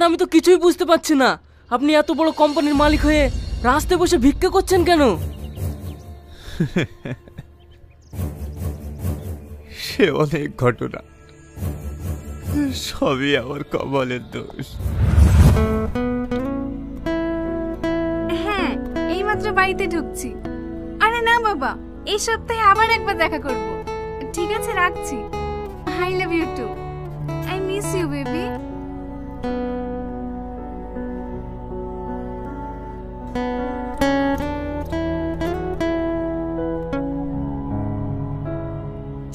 আমি তো কিছুই বুঝতে পারছি না, আপনি এত বড় কোম্পানির মালিক হয়ে রাস্তায় বসে ভিক্ষা করছেন কেন? সে অনেক ঘটনা, সবই আমার কমলের দোষ। হ্যাঁ, এইমাত্র বাড়িতে ঢুকছি। আরে না বাবা, এই সপ্তাহে আবার একবার দেখা করব। ঠিক আছে, রাখছি। I love you too. I miss you baby.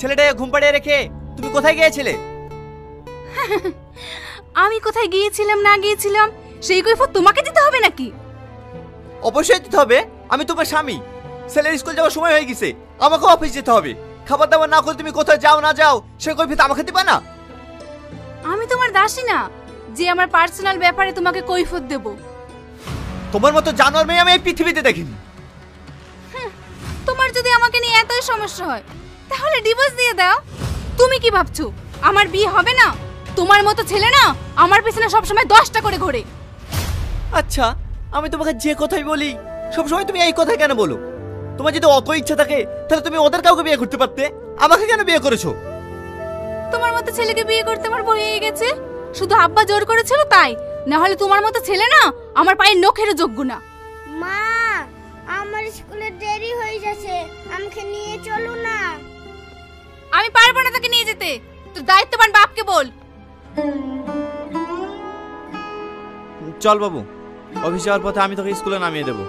ছেলেটাকে ঘুম পাড়িয়ে রেখে তুমি কোথায় গিয়েছিলে? আমি কোথায় গিয়েছিলাম না গিয়েছিলাম সেই কৈফিয়ত তোমাকে দিতে হবে নাকি? অবশ্যই দিতে হবে, আমি তোমার স্বামী। ছেলের স্কুল যাওয়ার সময় হয়ে গেছে, আমাকে অফিস যেতে হবে। খাবার দাবার না করে তুমি কোথায় যাও না যাও সে কৈফিয়ত আমাকে দিবা না? আমি তোমার দাসী না যে আমার পার্সোনাল ব্যাপারে তোমাকে কৈফিয়ত দেব। তোমার মতো জানোয়ার মেয়ে আমি এই পৃথিবীতে দেখিনি। তোমার যদি আমাকে নিয়ে এতই সমস্যা হয় তাহলে ডিভোর্স দিয়ে দাও। তুমি কি ভাবছো আমার বিয়ে হবে না? তোমার মতো ছেলে না আমার পিছনে সবসময় 10টা করে ঘোরে। আচ্ছা, আমি তোমাকে যে কথাই বলি সবসময় তুমি এই কথা কেন বলো? তোমার যদি অত ইচ্ছা থাকে তাহলে তুমি ওদের কাউকে বিয়ে করতে পারতে, আমাকে কেন বিয়ে করেছো? তোমার মতো ছেলেকে বিয়ে করতে আমার ভয় হয়ে গেছে। শুধু আব্বা জোর করেছিল তাই, না হলে তোমার মতো ছেলে না আমার পায়ের নখেরও যোগ্য না। মা, আমার স্কুলে দেরি হয়ে যাচ্ছে, আমাকে নিয়ে চলো না। আমি পারবো না তাকে নিয়ে যেতে, তোর দায়িত্ববান বাপকে বল। চল বাবু, অফিস যাওয়ার পথে আমি তোকে স্কুলে নামিয়ে দেবো।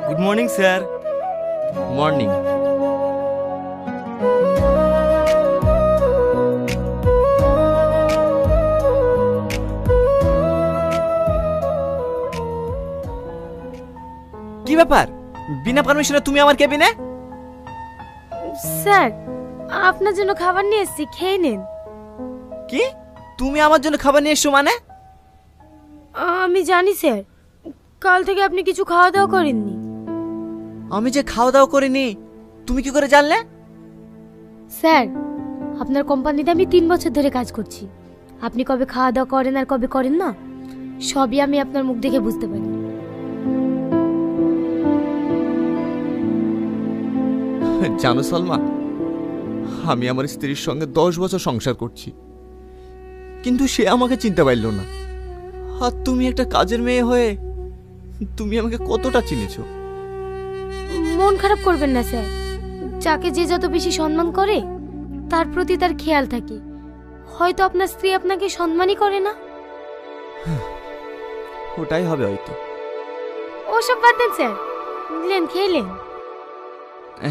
Good morning sir. মর্নিং। কি ব্যাপার, বিনা পারমিশনে তুমি আমার কেবিনে? স্যার, আপনার জন্য খাবার নিয়ে এসেছি, খেয়ে নিন। কি, তুমি আমার জন্য খাবার নিয়ে এসছো মানে? আমি জানি স্যার, কাল থেকে আপনি কিছু খাওয়া দাওয়া করেননি। আমি যে খাওয়া দাওয়া করিনি তুমি কি করে জানলে? স্যার, আপনার কোম্পানিতে আমি 3 বছর ধরে কাজ করছি। আপনি কবে খাওয়া দাওয়া করেন আর কবে করেন না সবই আমি আপনার মুখ দেখে বুঝতে পারি। জানো সলমা, আমি আমার স্ত্রীর সঙ্গে 10 বছর সংসার করছি, কিন্তু সে আমাকে চিনতে পারল না। আর তুমি একটা কাজের মেয়ে হয়ে তুমি আমাকে কতটা চিনেছো। মন খারাপ করবেন না স্যার, যাকে যে যত বেশি সম্মান করে তার প্রতি তার খেয়াল থাকে। হয়তো আপনার স্ত্রী আপনাকে সম্মানই করে না। ওটাই হবে হয়তো। ওসব বাদ দেন স্যার, নিলেন খেলেন।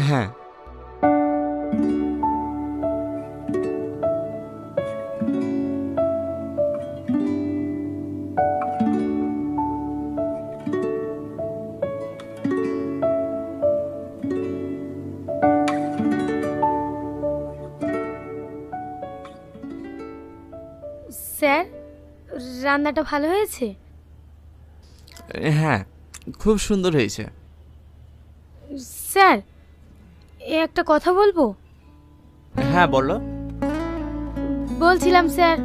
হ্যাঁ, স্যার, রান্নাটা ভালো হয়েছে? হ্যাঁ, খুব সুন্দর হয়েছে। স্যার, একটা কথা বলবো? হ্যাঁ বলো। বলছিলাম স্যার,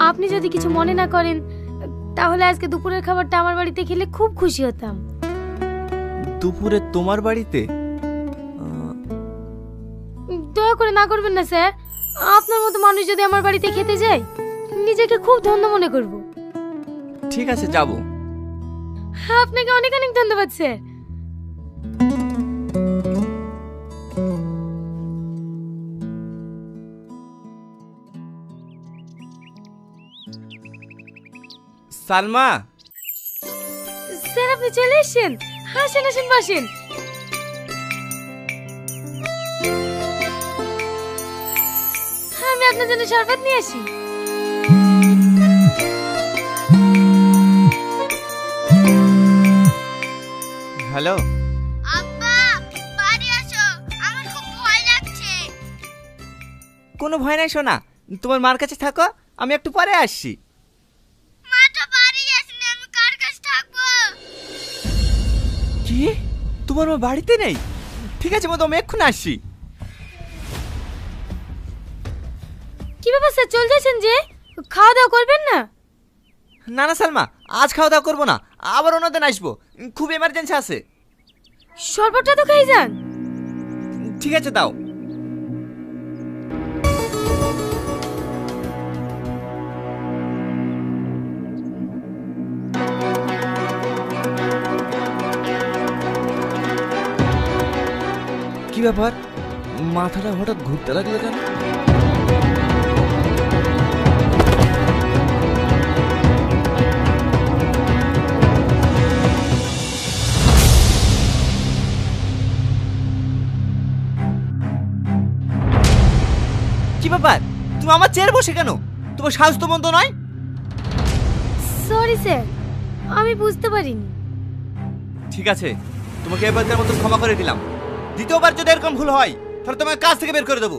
আপনি যদি কিছু মনে না করেন তাহলে আজকে দুপুরের খাবারটা আমার বাড়িতে খেলে খুব খুশি হতাম। দুপুরে তোমার বাড়িতে? দয়া করে না করবেন না স্যার, আপনার মতো মানুষ যদি আমার বাড়িতে খেতে যায় নিজেকে খুব ধন্য মনে করব। ঠিক আছে, যাব। আপনাকে অনেক অনেক ধন্যবাদ স্যার। সালমা। স্যার, আপনি চলে এসেছেন। আসেন আসেন, বসেন। আমি আপনার জন্য শরবত নিয়ে আসি। হ্যালো। আব্বা বাড়ি আসো, আমার খুব ভয় লাগছে। কোনো ভয় নাই সোনা, তোমার মার কাছে থাকো, আমি একটু পরে আসছি। মাটা বাড়ি আসেনি, আমি কার কাছে থাকবো? কি, তোমার মা বাড়িতে নেই? ঠিক আছে মা, আমি এক্ষুনি আসছি। কি ব্যাপার স্যার, চলে যাচ্ছেন যে? খাওয়া দাওয়া করবেন না? না না সালমা, আজ খাওয়া দাওয়া করবো না, আবার অন্যদিন আসবো, খুব এমার্জেন্সি আছে। শরবতটা তো খেয়ে যান। ঠিক আছে দাও। কি ব্যাপার, মাথাটা হঠাৎ ঘুরতে লাগলো কেন? কি ব্যাপার, তুমি আমার চেয়ারে বসে কেন? তোমার সাহস তো মন্দ নয়। সরি স্যার, আমি বুঝতে পারিনি। ঠিক আছে, তোমাকে এবারকার মতো ক্ষমা করে দিলাম। দ্বিতীয়বার যদি এরকম ভুল হয় তাহলে তোমাকে কাজ থেকে বের করে দেবো।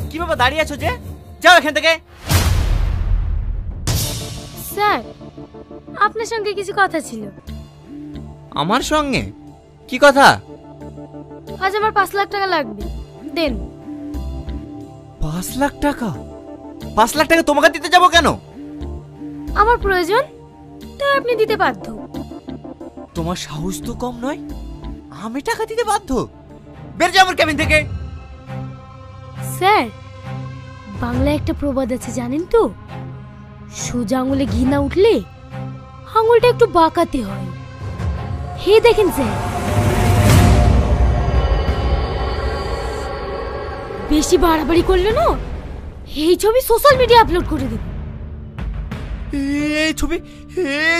কি বাবা দাঁড়িয়ে আছো যে? যাও এখান থেকে। স্যার, আপনার সঙ্গে কিছু কথা ছিল। আমার সঙ্গে? কি কথা? আজ আমার 5 লাখ টাকা লাগবে, দেন। 5 লাখ টাকা? 5 লাখ টাকা তোমাকে দিতে যাবো কেন? আমার প্রয়োজন, তাই আপনি দিতে বাধ্য। তোমার সাহস তো কম নয়, আমি টাকা দিতে বাধ্য? বের যাও আমার কেবিন থেকে। স্যার, বাংলায় একটা প্রবাদ আছে জানেন তো? সোজা আঙুলে ঘি না উঠলে আঙুলটা একটু বাঁকাতে হয়। হে দেখেন স্যার, বেশি বাড়াবাড়ি করলে না এই ছবি সোশ্যাল মিডিয়া আপলোড করে দেব। এই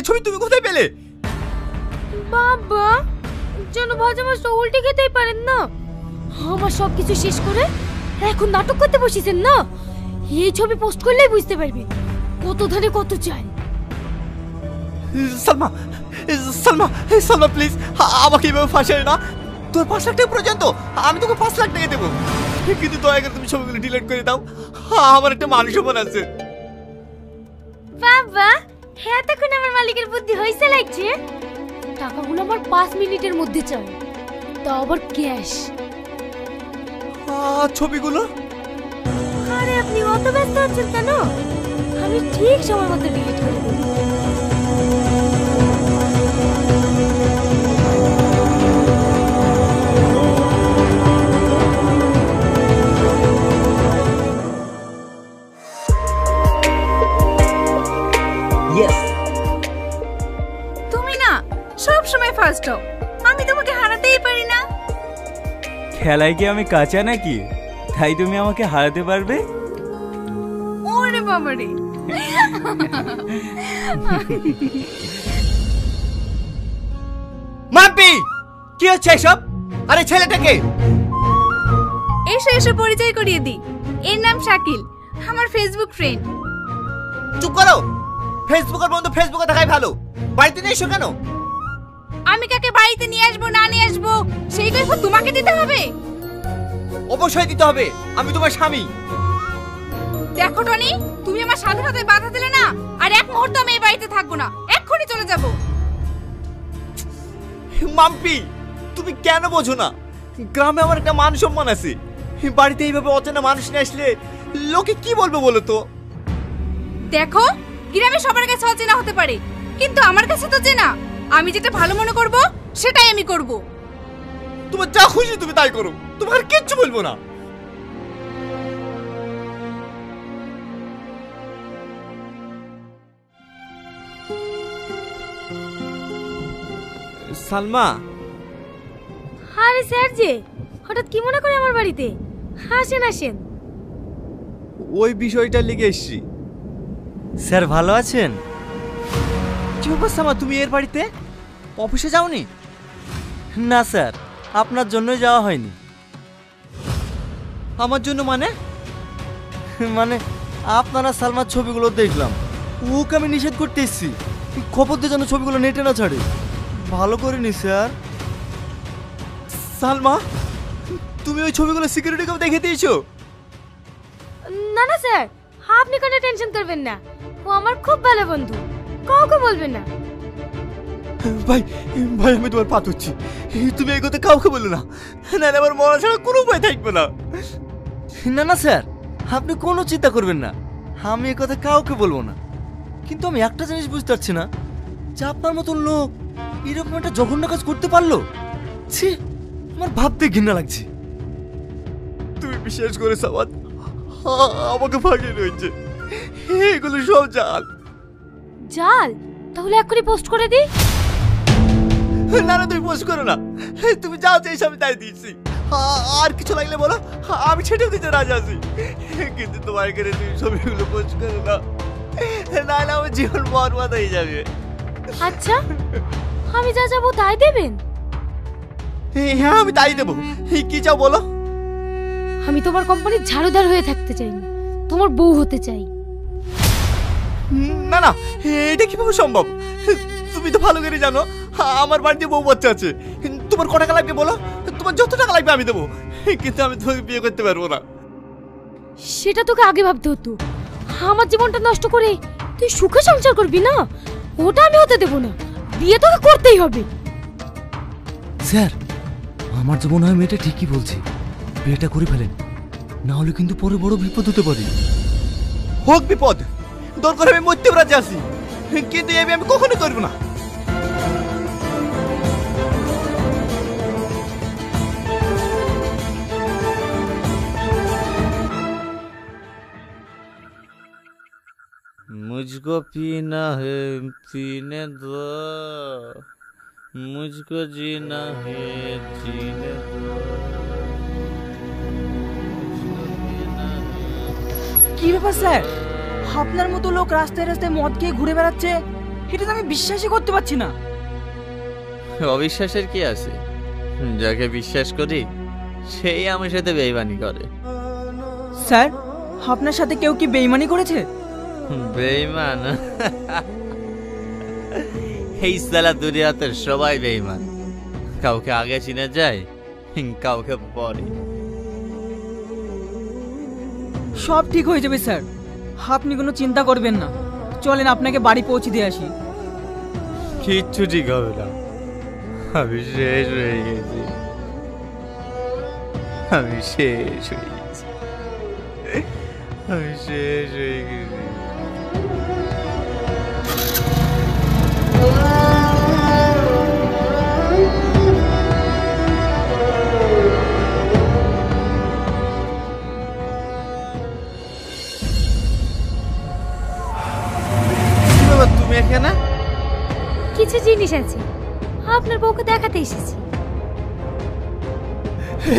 ছবি তুমি কোথায় পেলে? বাবা, যেন ভাজা মাছটা উল্টে খেতেই পারেন না। আমার সবকিছু শেষ করে এখন নাটক করতে বসেছেন না? এই ছবি পোস্ট করলেই বুঝতে পারবেন কত ধারে কত চাই। সালমা, সালমা প্লিজ, আমাকে এভাবে ফাঁসায় না। তোর 5 লাখ টাকা প্রয়োজন তো, আমি তোকে 5 লাখ টাকা দেবো, কিন্তু দয়া করে তুমি ছবিগুলো ডিলিট করে দাও। আমার একটা মানুষ মন আছে। বাবা, হ্যাঁ, তখন আমার মালিকের বুদ্ধি হয়েছে লাগছে। টাকাগুলো আমার 5 মিনিটের মধ্যে চাই, তাও আবার ক্যাশ। ছবিগুলো? আরে আপনি অত ব্যস্ত আছেন কেন? আমি ঠিক সময় মতো ডিলিট করে দেব। তুমি না সব সময় ফার্স্ট হও, আমি তোমাকে হারাতেই পারি না। খেলায় কি আমি কাঁচা নাকি, তাই তুমি আমাকে হারাতে পারবে? ওরে বাবারে, মাম্পি, কি হচ্ছে এসব? আরে ছেলেটাকে এসো এসো পরিচয় করিয়ে দিই। এর নাম শাকিল, আমার ফেসবুক ফ্রেন্ড। চুপ করো। ফেসবুকের বন্ধু ফেসবুকে দেখাই ভালো, বাড়িতে নিয়ে এসো কেন? আমি কাকে বাড়িতে নিয়ে আসবো না নিয়ে আসবো সেই কৈফিয়ত তোমাকে দিতে হবে? অবশ্যই দিতে হবে, আমি তোমার স্বামী। দেখো টনি, তুমি আমার স্বাধীনতায় বাধা দিলে না, আর এক মুহূর্ত আমি এই বাড়িতে থাকবো না, এক্ষুনি চলে যাব। মাম্পি, তুমি কেন বোঝো না? গ্রামে আমার একটা মান সম্মান আছে। বাড়িতে এইভাবে অচেনা মানুষ নিয়ে আসলে লোকে কি বলবে বলো তো? দেখো, গ্রামে সবার কাছে অচেনা হতে পারে, কিন্তু আমার কাছে তো চেনা। আমি যেটা ভালো মনে করব সেটাই আমি করব। তোমার যা খুশি তুমি তাই করো, তোমার আর কিচ্ছু বলবো না। সালমা। আরে স্যার যে, হঠাৎ কি মনে করে আমার বাড়িতে? আসেন আসেন। ওই বিষয়টা লিখে এসছি। স্যার ভালো আছেন? কি ব্যাপার সালমা, তুমি এর বাড়িতে অফিসে যাওনি? না স্যার, আপনার জন্যই যাওয়া হয়নি। আমার জন্য মানে? মানে আপনারা সালমার ছবিগুলো দেখলাম, ওকে আমি নিষেধ করতে এসেছি, খবর দিয়ে যেন ছবিগুলো নেটে না ছাড়ে। ভালো করিনি স্যার। সালমা, তুমি ওই ছবিগুলো সিকিউরিটিকেও দেখে দিয়েছো? না না স্যার, আপনি কোনো টেনশন করবেন না, ও আমার খুব ভালো বন্ধু, কাউকে বলবেন না। ভাই ভাই আমি তোমার পা ধরছি, তুমি এই কথা কাউকে বলো না, নাহলে আমার মরা ছাড়া কোনো উপায় থাকবে না। না না স্যার, আপনি কোনো চিন্তা করবেন না, আমি এ কথা কাউকে বলবো না। কিন্তু আমি একটা জিনিস বুঝতে পারছি না যে আপনার মতন লোক এরকম একটা জঘন্য কাজ করতে পারলো। ছি, আমার ভাবতে ঘৃণা লাগছে। তুমি বিশ্বাস করে সাবাদ, আমাকে ভাগিয়ে রয়েছে, এগুলো সব জাল। জাল? তাহলে এক্ষুনি পোস্ট করে দিই। না না, তুমি পোস্ট করো না, তুমি যা চাইছো আমি তাই দিয়েছি। আর কিছু লাগলে বলো, আমি ছেড়েও দিতে রাজি আছি, কিন্তু তোমার এখানে তুমি ছবিগুলো পোস্ট করো না, নাহলে আমার জীবন বরবাদ হয়ে যাবে। আচ্ছা, আমি যা যাবো তাই দেবেন? হ্যাঁ আমি তাই দেবো, কি চাও বলো? আমি তোমার কোম্পানির ঝাড়ুদার হয়ে থাকতে চাই না, তোমার বউ হতে চাই। না না, এটা কিভাবে সম্ভব? তুমি তো ভালো করে জানো আমার বাড়িতে বউ বাচ্চা আছে। তোমার কত টাকা লাগবে বলো, তোমার যত টাকা লাগবে আমি দেবো, কিন্তু আমি তোমাকে বিয়ে করতে পারবো না। সেটা তোকে আগে ভাবতে হতো। আমার জীবনটা নষ্ট করে তুই সুখে সংসার করবি না, ওটা আমি হতে দেবো না। বিয়ে তোকে করতেই হবে। স্যার, আমার যে মনে হয় মেয়েটা ঠিকই বলছে, বিয়েটা করে ফেলেন, না হলে কিন্তু পরে বড় বিপদ হতে পারে। হোক বিপদ, দরকার আমি মরতেও রাজি আছি, কিন্তু এই বিয়ে আমি কখনো করবো না। मुझको पीना है पीने दो, मुझको जीना है जीने दो, मुझको पीना है। কি ব্যাপার স্যার, আপনার মতো লোক রাস্তায় রাস্তায় মদ খেয়ে ঘুরে বেড়াচ্ছে, এটা তো আমি বিশ্বাসই করতে পারছি না। অবিশ্বাসের কি আছে? যাকে বিশ্বাস করি সেই আমার সাথে বেইমানি করে। স্যার, আপনার সাথে কেউ কি বেইমানি করেছে? বেইমান? এই সালা দুনিয়াতে সবাই বেইমান, কাউকে আগে চিনে যায়, কাউকে পরে। সব ঠিক হয়ে যাবে স্যার, আপনি কোনো চিন্তা করবেন না। চলেন আপনাকে বাড়ি পৌঁছে দিয়ে আসি। কিচ্ছু ঠিক হবে না, আমি শেষ হয়ে গেছি, আমি শেষ হয়ে গেছি, আমি শেষ হয়ে গেছি। তুমি এখানে? কিছু জিনিস আছে, আপনার বউকে দেখাতে এসেছি।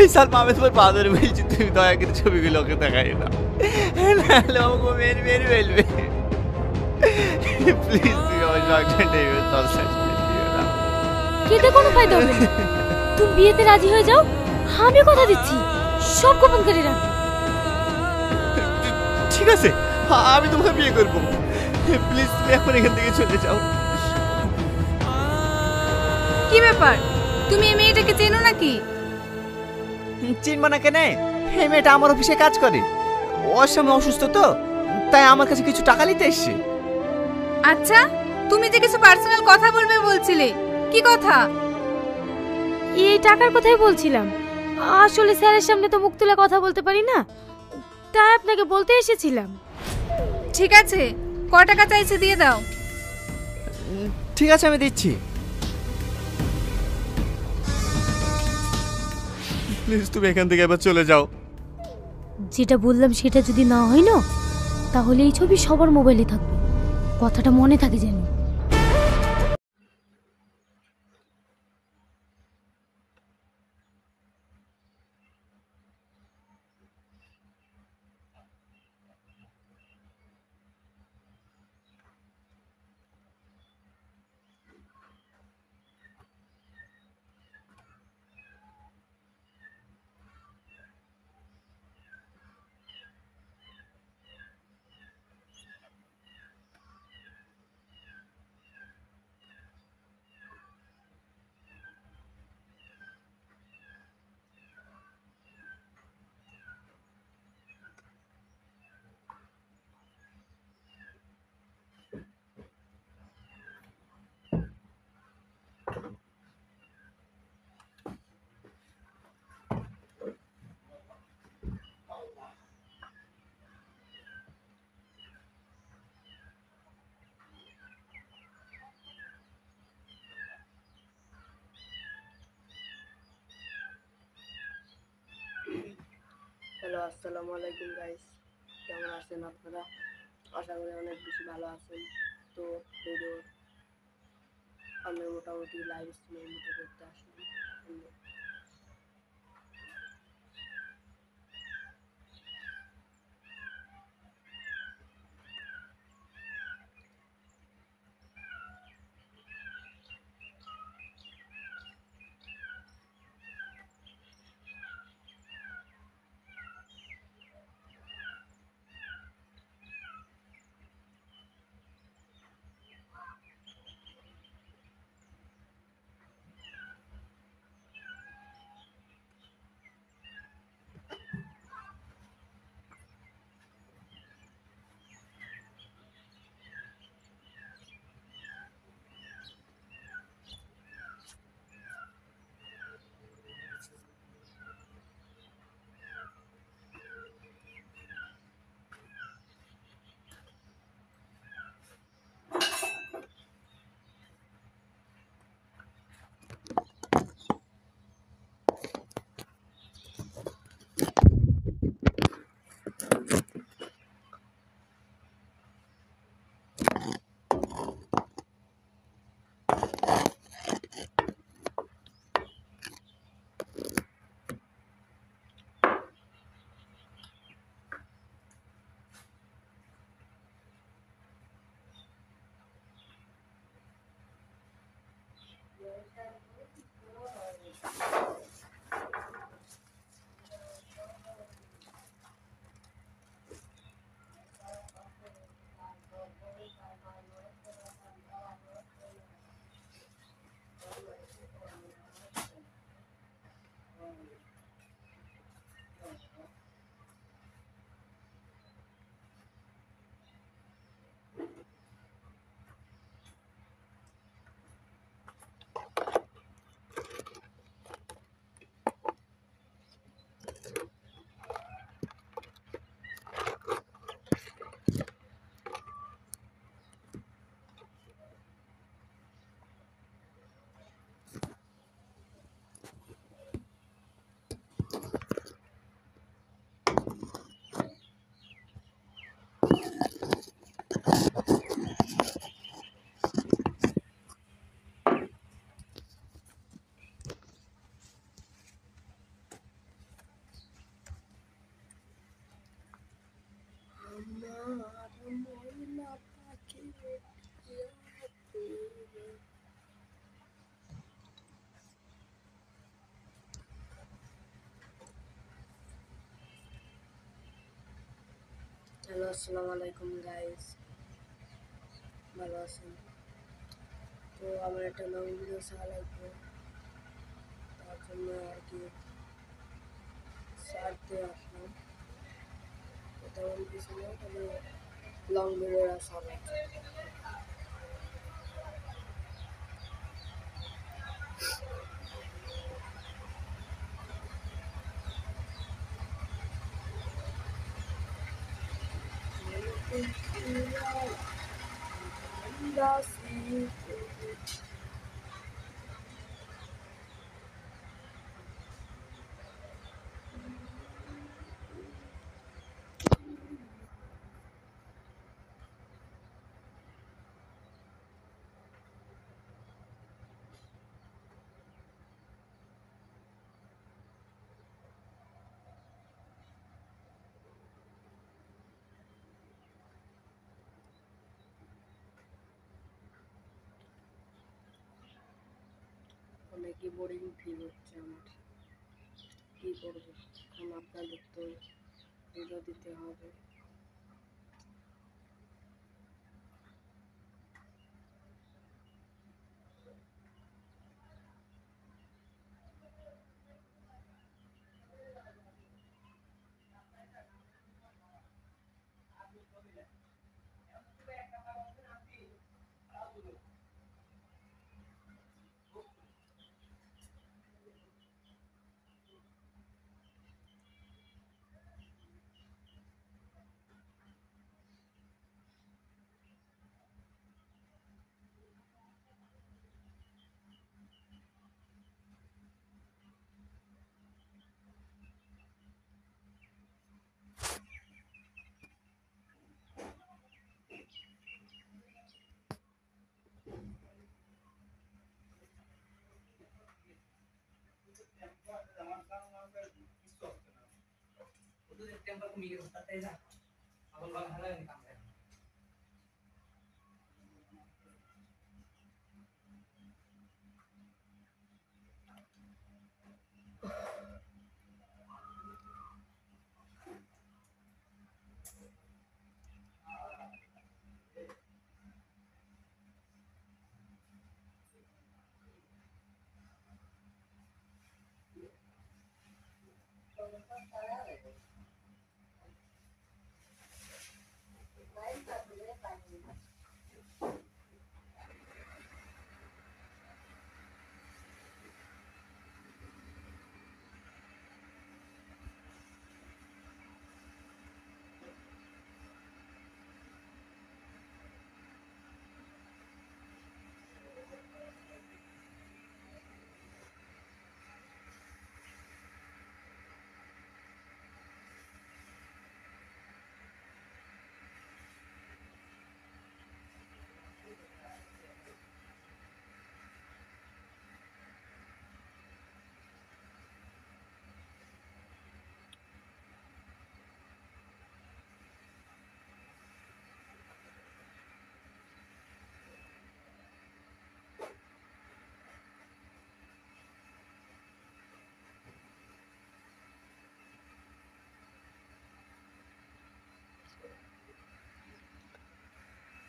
এই সালমা, আমি তোমার পা ধরে বলছি, তুমি দয়া করে ছবিগুলো ওকে দেখাই না, নাহলে আমাকে মেরে মেরে ফেলবে। প্লিজ তুমি আমার সংসার নেবে, সব শেষ করে দিও না। কেটে কোনো ফায়দা হবে না, তুমি বিয়েতে রাজি হয়ে যাও, আমি কথা দিচ্ছি সব গোপন করে রাখবো। ঠিক আছে, আমি তোমাকে বিয়ে করবো, প্লিজ তুমি এখন এখান থেকে চলে যাও। কি ব্যাপার, তুমি এই মেয়েটাকে চেনো নাকি? চিনবো না কেন? এই মেয়েটা আমার অফিসে কাজ করে, ওর স্বামী অসুস্থ তো, তাই আমার কাছে কিছু টাকা নিতে এসছে। আচ্ছা, তুমি যে কিছু পার্সোনাল কথা বলবে বলছিলে, কি কথা? এই টাকার কথাই বলছিলাম, আসলে স্যারের সামনে তো মুখ তুলে কথা বলতে পারি না, তাই আপনাকে বলতে এসেছিলাম। ঠিক আছে, ক টাকা চাইছে দিয়ে দাও। ঠিক আছে, আমি দিচ্ছি। প্লিজ তুমি এখান থেকে এবার চলে যাও। যেটা বললাম সেটা যদি না হয় না, তাহলে এই ছবি সবার মোবাইলে থাকবে, কথাটা মনে থাকে যেন। হ্যালো, আসসালামু আলাইকুম গাইস। কেমন আছেন আপনারা? আশা করি অনেক বেশি ভালো আছেন। তো ভিডিও আমি মোটামুটি লাইভ স্ট্রিমের মতো করতে আসলাম। হ্যালো, আসসালামু আলাইকুম গাইস। ভালো আছেন? তো আমার একটা লং ভিডিও ছাড়া লাগবে, তার জন্য আর কি ছাড়তে আসলাম। তেমন কিছু না, তবে লং ভিডিওটা ছাড়া অনেকই বোরিং ফিল হচ্ছে আমার। কি করবো এখন? আপনাদের তো ভিডিও দিতে হবে।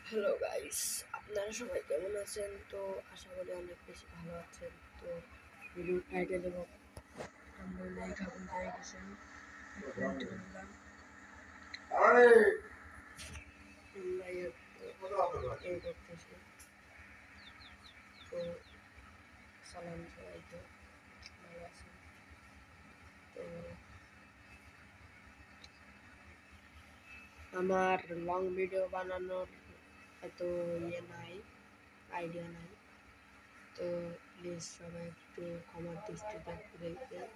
হ্যালো গাইস, আপনারা সবাই কেমন আছেন? তো আশা করি অনেক বেশি ভালো আছেন। তো ভিডিও টাইটেল এবং থাম্বনেইলে খাবেন পেয়ে গেছেন। করতেছি তো সালাম সবাইকে, ভালো আছেন? তো আমার লং ভিডিও বানানোর এত নাই, আইডিয়া নাই। তো প্লিজ সবাই একটু ক্ষমার দৃষ্টিতে দেখবেন,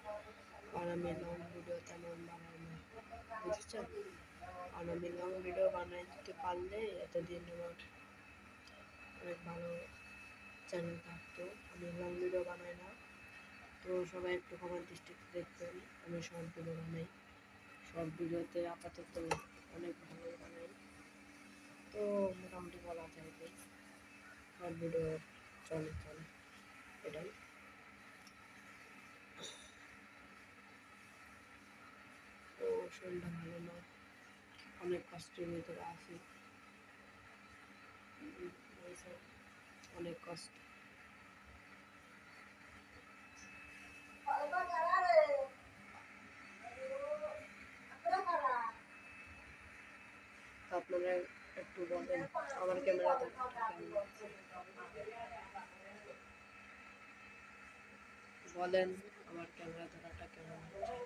কারণ আমি লং ভিডিও তেমন বানাই না, বুঝেছেন? কারণ আমি লং ভিডিও বানাই দিতে পারলে এতদিন আমার অনেক ভালো চ্যানেল থাকতো। আমি লং ভিডিও বানাই না, তো সবাই একটু ক্ষমার দৃষ্টিতে দেখবেন। আমি শর্ট ভিডিও বানাই, শর্ট ভিডিওতে আপাতত অনেক ভালো বানাই। তো মোটামুটি বলা যায় যে শর্ট ভিডিও চলে এটাই। তো শরীরটা ভালো না, অনেক কষ্টের ভিতরে আছি, অনেক কষ্ট। আপনারা একটু বলেন আমার ক্যামেরাটা বলেন, আমার ক্যামেরা ধরাটা কেমন হচ্ছে?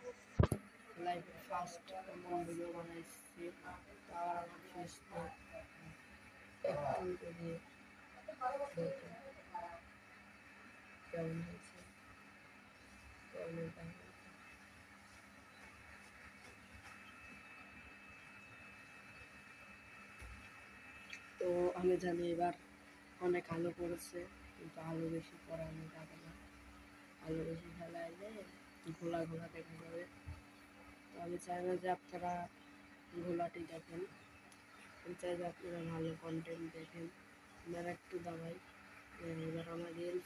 লাইফে ফার্স্ট এমন ভিডিও বানাইছি, তার আমার ফেসবুক একটু যদি বলতেন কেমন হয়েছে, কেমন এটা। তো আমি জানি এবার অনেক আলো পড়েছে, কিন্তু আলো বেশি পড়ানো যাবে না, আলো বেশি ফেলাইলে ঘোলা ঘোলা দেখা যাবে। তো আমি চাই না যে আপনারা ঘোলাটি দেখেন, আমি চাই যে আপনারা ভালো কন্টেন্ট দেখেন। আপনারা একটু দাবাই এবার আমার রিয়েল